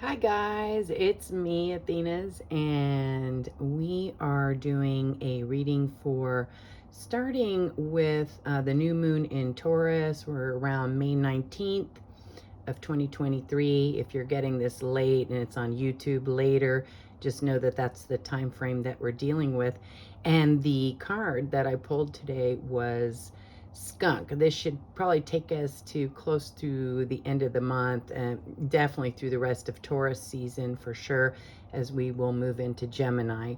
Hi guys, it's me, Athena's, and we are doing a reading for starting with the new moon in Taurus. We're around May 19th of 2023. If you're getting this late and it's on YouTube later, just know that that's the time frame that we're dealing with. And the card that I pulled today was Skunk. This should probably take us to close to the end of the month and definitely through the rest of Taurus season for sure, as we will move into Gemini.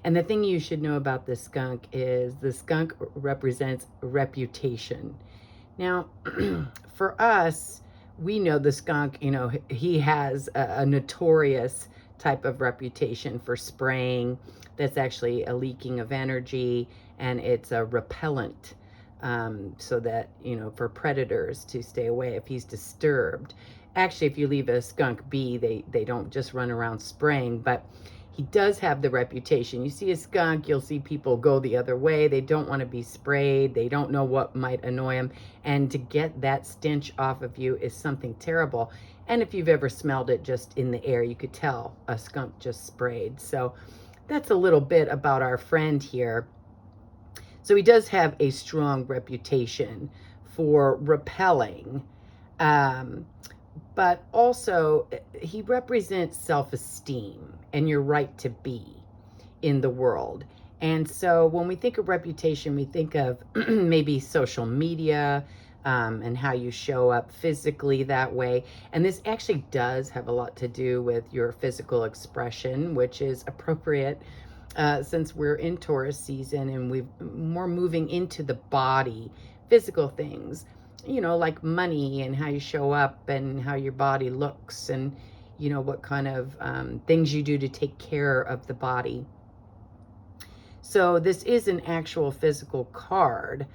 And the thing you should know about the skunk is the skunk represents reputation. Now, for us, we know the skunk, he has a notorious type of reputation for spraying. That's actually a leaking of energy, and it's a repellent, so that, for predators to stay away if he's disturbed. Actually, if you leave a skunk be, they don't just run around spraying, but he does have the reputation. You see a skunk, you'll see people go the other way. They don't want to be sprayed. They don't know what might annoy them. And to get that stench off of you is something terrible. And if you've ever smelled it just in the air, you could tell a skunk just sprayed. So that's a little bit about our friend here. So he does have a strong reputation for repelling. Um, but also he represents self-esteem and your right to be in the world. And so when we think of reputation, we think of maybe social media, and how you show up physically that way. And this actually does have a lot to do with your physical expression, which is appropriate since we're in Taurus season and we're more moving into the body, physical things, like money and how you show up and how your body looks, and what kind of things you do to take care of the body. So this is an actual physical card,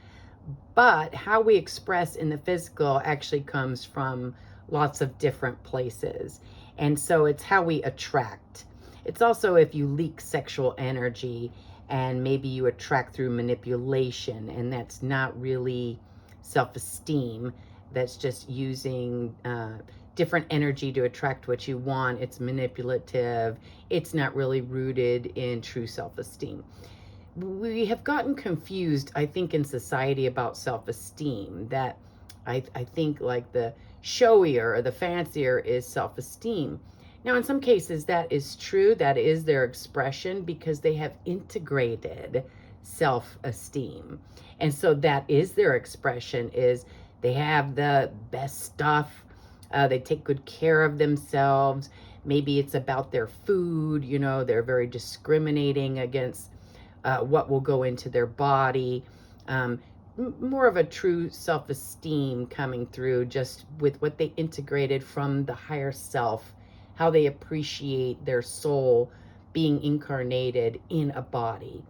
but how we express in the physical actually comes from lots of different places. And so it's how we attract. It's also if you leak sexual energy and maybe you attract through manipulation, and that's not really self-esteem. That's just using different energy to attract what you want. It's manipulative. It's not really rooted in true self-esteem. We have gotten confused, I think, in society about self-esteem, that I think like the showier or the fancier is self-esteem. Now, in some cases, that is true. That is their expression because they have integrated self-esteem. And so that is their expression, is they have the best stuff. They take good care of themselves. Maybe it's about their food. They're very discriminating against what will go into their body. More of a true self-esteem coming through just with what they integrated from the higher self, how they appreciate their soul being incarnated in a body.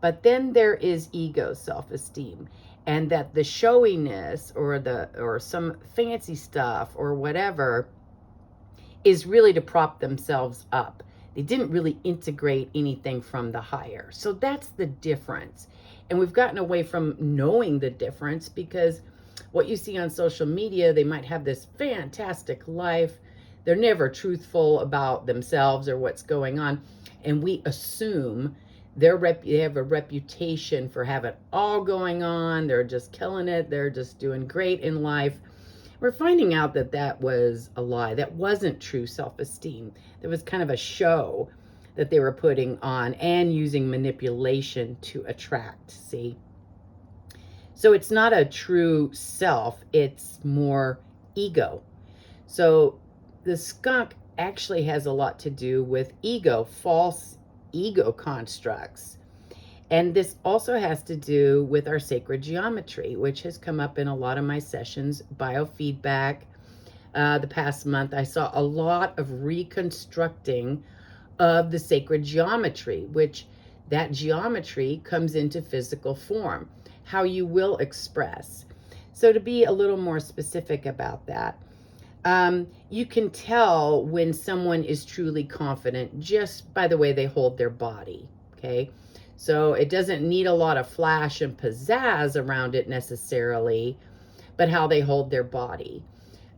But then there is ego self-esteem, and that the showiness or some fancy stuff or whatever is really to prop themselves up. They didn't really integrate anything from the higher. So that's the difference. And we've gotten away from knowing the difference because what you see on social media, they might have this fantastic life. They're never truthful about themselves or what's going on. And we assume they have a reputation for having all going on. They're just killing it. They're just doing great in life. We're finding out that that was a lie. That wasn't true self-esteem. There was kind of a show that they were putting on and using manipulation to attract, see? So it's not a true self, it's more ego. So the skunk actually has a lot to do with ego, false ego constructs. And this also has to do with our sacred geometry, which has come up in a lot of my sessions, biofeedback. The past month, I saw a lot of reconstructing of the sacred geometry, which that geometry comes into physical form, how you will express. So to be a little more specific about that, you can tell when someone is truly confident just by the way they hold their body, okay? So it doesn't need a lot of flash and pizzazz around it necessarily, but how they hold their body.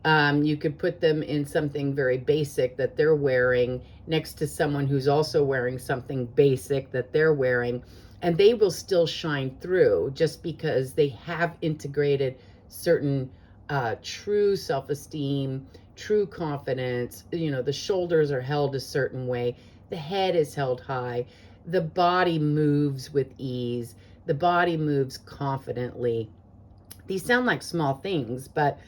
You could put them in something very basic that they're wearing next to someone who's also wearing something basic that they're wearing, and they will still shine through just because they have integrated certain true self-esteem, true confidence. The shoulders are held a certain way, the head is held high, the body moves with ease, the body moves confidently. These sound like small things, but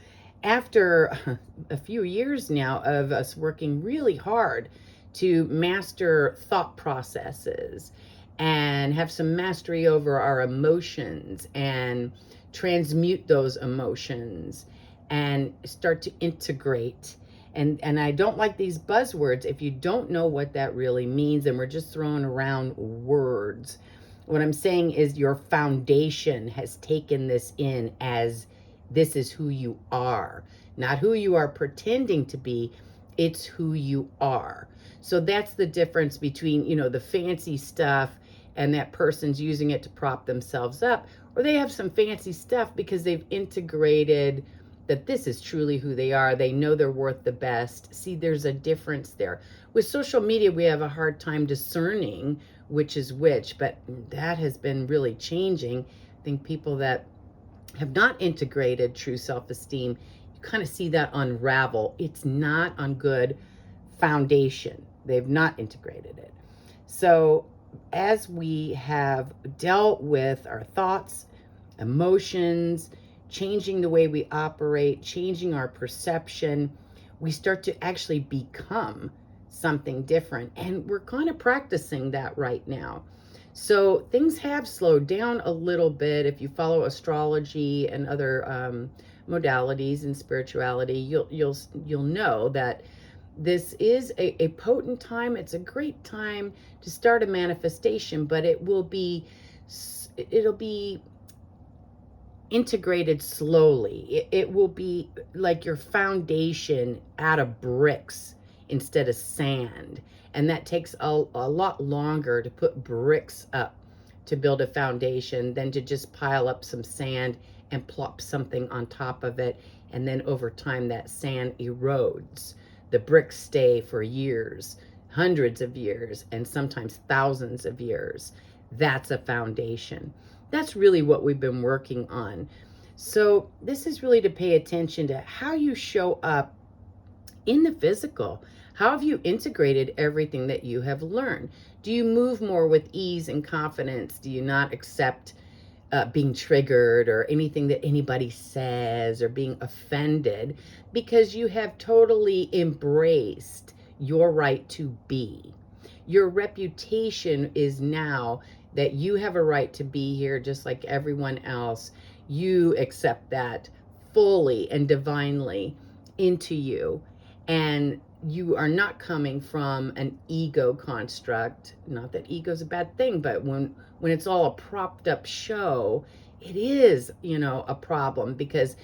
after a few years now of us working really hard to master thought processes and have some mastery over our emotions and transmute those emotions and start to integrate. And I don't like these buzzwords if you don't know what that really means, and we're just throwing around words. What I'm saying is your foundation has taken this in as this is who you are, not who you are pretending to be. It's who you are. So that's the difference between, the fancy stuff and that person's using it to prop themselves up, or they have some fancy stuff because they've integrated that this is truly who they are. They know they're worth the best. See, there's a difference there. With social media, we have a hard time discerning which is which, but that has been really changing. I think people that have not integrated true self-esteem, you kind of see that unravel. It's not on good foundation. They've not integrated it. So as we have dealt with our thoughts, emotions, changing the way we operate, changing our perception, we start to actually become something different. And we're kind of practicing that right now. So things have slowed down a little bit. If you follow astrology and other modalities and spirituality, you'll know that this is a potent time. It's a great time to start a manifestation, but it'll be integrated slowly. It will be like your foundation out of bricks instead of sand. And that takes a lot longer to put bricks up to build a foundation than to just pile up some sand and plop something on top of it. And then over time, that sand erodes. The bricks stay for years, hundreds of years, and sometimes thousands of years. That's a foundation. That's really what we've been working on. So this is really to pay attention to how you show up in the physical. How have you integrated everything that you have learned? Do you move more with ease and confidence? Do you not accept being triggered or anything that anybody says or being offended because you have totally embraced your right to be? Your reputation is now that you have a right to be here just like everyone else. You accept that fully and divinely into you. And you are not coming from an ego construct. Not that ego is a bad thing, but when it's all a propped up show, it is, a problem, because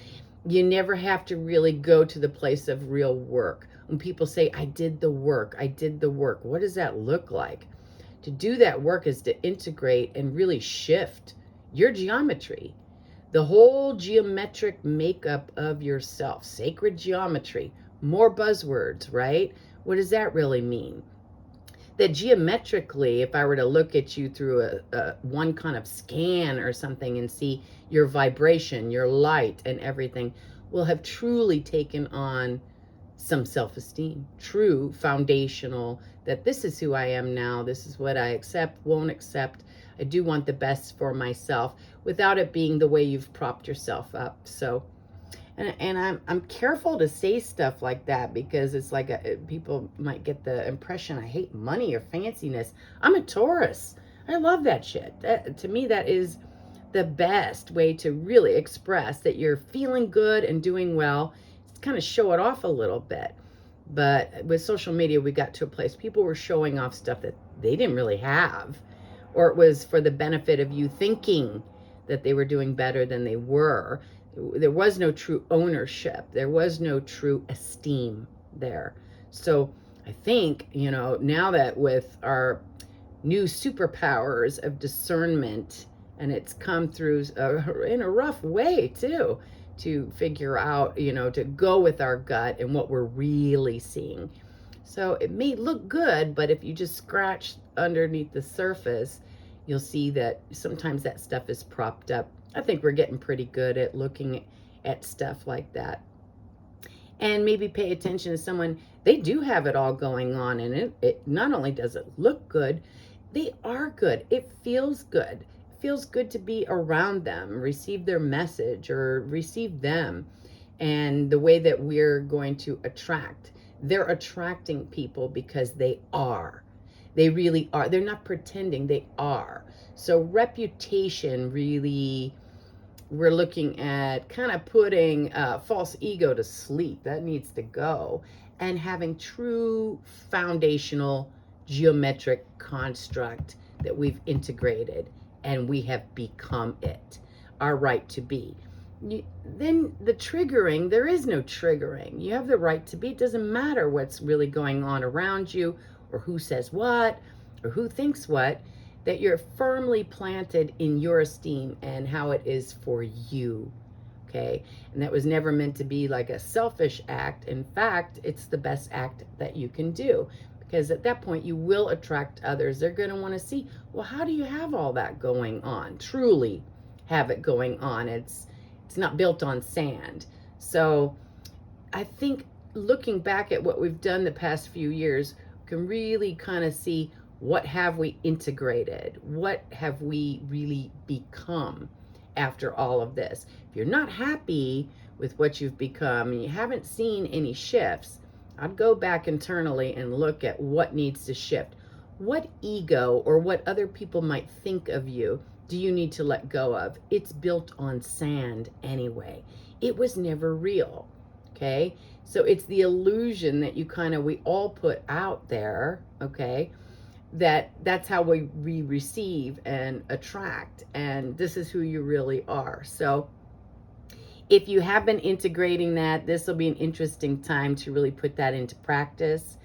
you never have to really go to the place of real work. When people say, I did the work, what does that look like? To do that work is to integrate and really shift your geometry, the whole geometric makeup of yourself, sacred geometry. More buzzwords, right? What does that really mean? That geometrically, if I were to look at you through a one kind of scan or something and see your vibration, your light and everything, will have truly taken on some self-esteem, true foundational, that this is who I am now, this is what I accept, won't accept. I do want the best for myself without it being the way you've propped yourself up. So and I'm careful to say stuff like that because it's like people might get the impression I hate money or fanciness. I'm a Taurus. I love that shit. To me, that is the best way to really express that you're feeling good and doing well. It's kind of show it off a little bit. But with social media, we got to a place people were showing off stuff that they didn't really have, or it was for the benefit of you thinking that they were doing better than they were. There was no true ownership. There was no true esteem there. So I think, now that with our new superpowers of discernment, and it's come through in a rough way too, to figure out, to go with our gut and what we're really seeing. So it may look good, but if you just scratch underneath the surface, you'll see that sometimes that stuff is propped up. I think we're getting pretty good at looking at stuff like that. And maybe pay attention to someone, they do have it all going on, and it not only does it look good, they are good. It feels good. It feels good to be around them, receive their message or receive them. And the way that we're going to attract, they're attracting people because they are. They really are. They're not pretending, they are. So reputation really, we're looking at kind of putting false ego to sleep. That needs to go. And having true foundational geometric construct that we've integrated and we have become it, our right to be. Then the triggering, there is no triggering. You have the right to be. It doesn't matter what's really going on around you or who says what or who thinks what, that you're firmly planted in your esteem and how it is for you, okay? And that was never meant to be like a selfish act. In fact, it's the best act that you can do, because at that point you will attract others. They're going to want to see, well, how do you have all that going on? Truly have it going on. It's not built on sand. So I think looking back at what we've done the past few years, we can really kind of see, what have we integrated? What have we really become after all of this? If you're not happy with what you've become and you haven't seen any shifts, I'd go back internally and look at what needs to shift. What ego or what other people might think of you do you need to let go of? It's built on sand anyway. It was never real, okay? So it's the illusion that we all put out there, okay? That's how we receive and attract, and this is who you really are. So if you have been integrating that, this will be an interesting time to really put that into practice.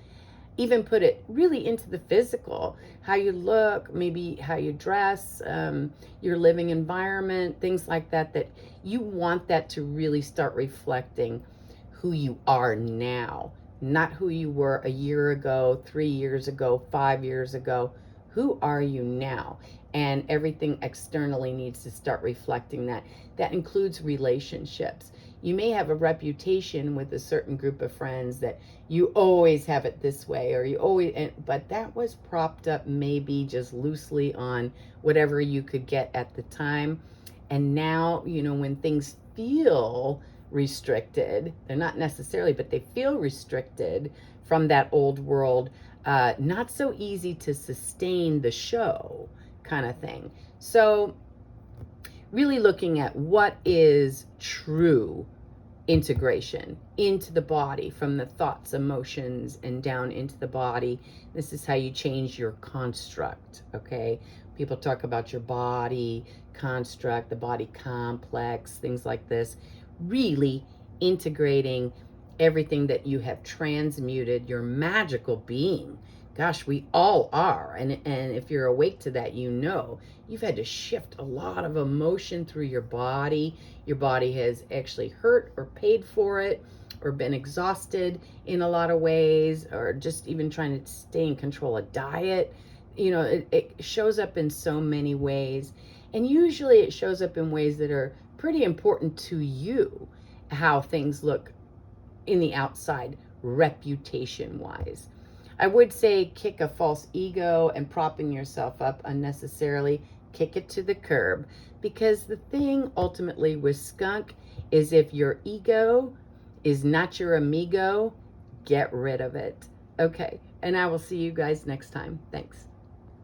Even put it really into the physical, how you look, maybe how you dress, your living environment, things like that, that you want that to really start reflecting who you are now. Not who you were a year ago, 3 years ago, 5 years ago. Who are you now? And everything externally needs to start reflecting that. That includes relationships. You may have a reputation with a certain group of friends that you always have it this way, or you always, but that was propped up maybe just loosely on whatever you could get at the time. And now, when things feel restricted, they're not necessarily, but they feel restricted from that old world, not so easy to sustain the show kind of thing. So really looking at what is true integration into the body, from the thoughts, emotions, and down into the body. This is how you change your construct, okay? People talk about your body construct, the body complex, things like this. Really integrating everything that you have transmuted, your magical being. Gosh, we all are. And if you're awake to that, you've had to shift a lot of emotion through your body. Your body has actually hurt or paid for it, or been exhausted in a lot of ways, or just even trying to stay in control of diet. It shows up in so many ways. And usually it shows up in ways that are pretty important to you, how things look in the outside, reputation-wise. I would say kick a false ego and propping yourself up unnecessarily. Kick it to the curb. Because the thing ultimately with Skunk is, if your ego is not your amigo, get rid of it. Okay, and I will see you guys next time. Thanks.